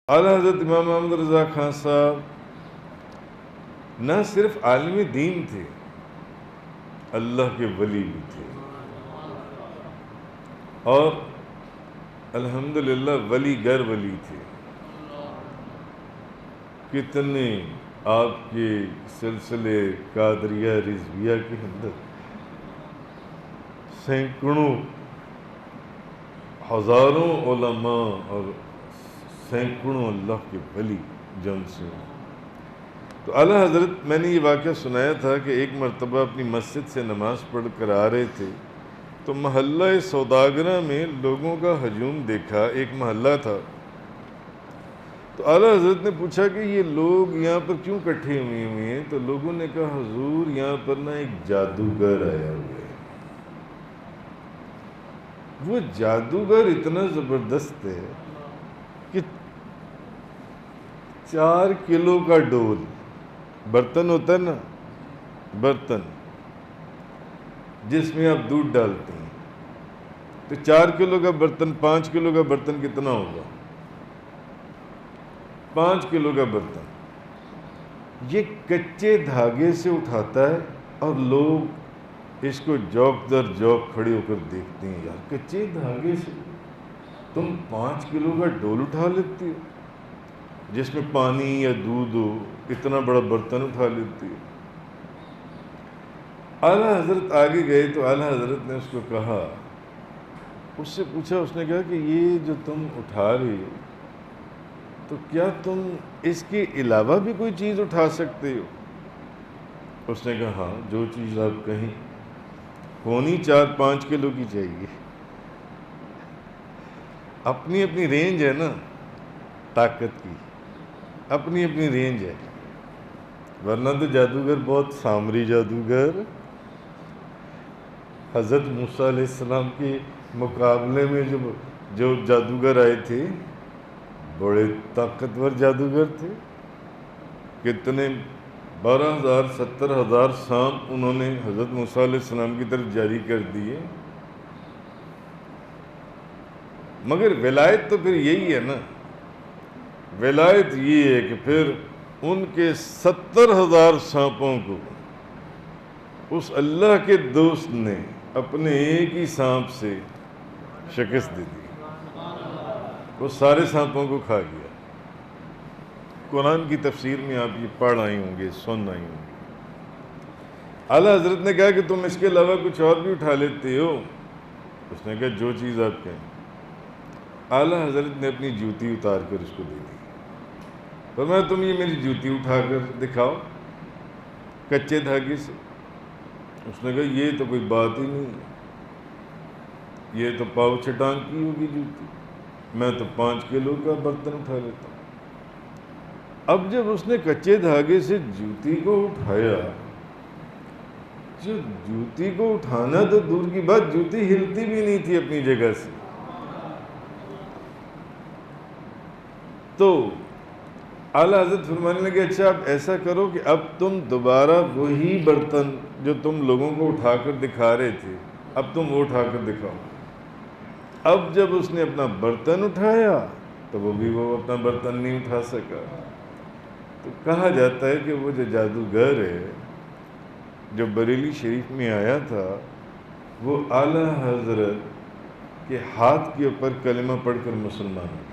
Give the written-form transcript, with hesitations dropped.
اعلیٰ حضرت امام محمد رضا خان صاحب نہ صرف عالم دین تھے، اللہ کے ولی بھی تھے، اور الحمدللہ ولی گر ولی تھے۔ کتنے آپ کے سلسلے قادریہ رضویہ کے اندر سینکڑوں ہزاروں علماء اور سینکڑوں اللہ کے ولی جن سے۔ تو اعلیٰ حضرت، میں نے یہ واقعہ سنایا تھا کہ ایک مرتبہ اپنی مسجد سے نماز پڑھ کر آ رہے تھے تو محلہ سوداگرہ میں لوگوں کا ہجوم دیکھا، ایک محلہ تھا۔ تو اعلیٰ حضرت نے پوچھا کہ یہ لوگ یہاں پر کیوں اکٹھے ہوئے ہیں؟ تو لوگوں نے کہا حضور یہاں پر نا ایک جادوگر آیا ہوا ہے۔ وہ جادوگر اتنا زبردست ہے کہ 4 کلو کا ڈول، برتن ہوتا ہے نا، برتن جس میں آپ دودھ ڈالتے ہیں، تو 4 کلو کا برتن، 5 کلو کا برتن کتنا ہوگا؟ 5 کلو کا برتن یہ کچے دھاگے سے اٹھاتا ہے، اور لوگ اس کو جوک در جوک کھڑے ہو کر دیکھتے ہیں، یار کچے دھاگے سے تم 5 کلو کا ڈول اٹھا لیتی ہو، جس میں پانی یا دودھ ہو، اتنا بڑا برتن اٹھا لیتی ہو۔ اعلیٰ حضرت آگے گئے تو اعلیٰ حضرت نے اس کو کہا، اس سے پوچھا، اس نے کہا کہ یہ جو تم اٹھا رہے ہو تو کیا تم اس کے علاوہ بھی کوئی چیز اٹھا سکتے ہو؟ اس نے کہا ہاں، جو چیز آپ کہیں، ہونی 4-5 کلو کی چاہیے۔ اپنی اپنی رینج ہے نا طاقت کی، اپنی اپنی رینج ہے، ورنہ تو جادوگر بہت سامری جادوگر حضرت موسیٰ علیہ السلام کے مقابلے میں جو جادوگر آئے تھے بڑے طاقتور جادوگر تھے، کتنے 12,000 70,000 سانپ انہوں نے حضرت موسیٰ علیہ السلام کی طرف جاری کر دیے۔ مگر ولایت تو پھر یہی ہے نا، ولایت یہ ہے کہ پھر ان کے 70,000 سانپوں کو اس اللہ کے دوست نے اپنے ایک ہی سانپ سے شکست دے دی، وہ سارے سانپوں کو کھا گیا۔ قرآن کی تفسیر میں آپ یہ پڑھ آئے ہوں گے، سن آئے ہوں گے۔ اعلیٰ حضرت نے کہا کہ تم اس کے علاوہ کچھ اور بھی اٹھا لیتے ہو؟ اس نے کہا جو چیز آپ کہیں۔ اعلیٰ حضرت نے اپنی جوتی اتار کر اس کو دے دی، فرمایا تم یہ میری جوتی اٹھا کر دکھاؤ کچے دھاگے سے۔ اس نے کہا یہ تو کوئی بات ہی نہیں ہے، یہ تو پاؤ چھٹان کی ہوگی جوتی، میں تو 5 کلو کا برتن اٹھا لیتا ہوں۔ اب جب اس نے کچے دھاگے سے جوتی کو اٹھایا، جو جوتی کو اٹھانا تو دور کی بات، جوتی ہلتی بھی نہیں تھی اپنی جگہ سے۔ تو اعلیٰ حضرت فرمانے لگے اچھا اب ایسا کرو کہ اب تم دوبارہ وہی برتن جو تم لوگوں کو اٹھا کر دکھا رہے تھے، اب تم وہ اٹھا کر دکھاؤ۔ اب جب اس نے اپنا برتن اٹھایا تو وہ اپنا برتن نہیں اٹھا سکا۔ تو کہا جاتا ہے کہ وہ جو جادوگر ہے جو بریلی شریف میں آیا تھا، وہ اعلیٰ حضرت کے ہاتھ کے اوپر کلمہ پڑھ کر مسلمان ہو گیا۔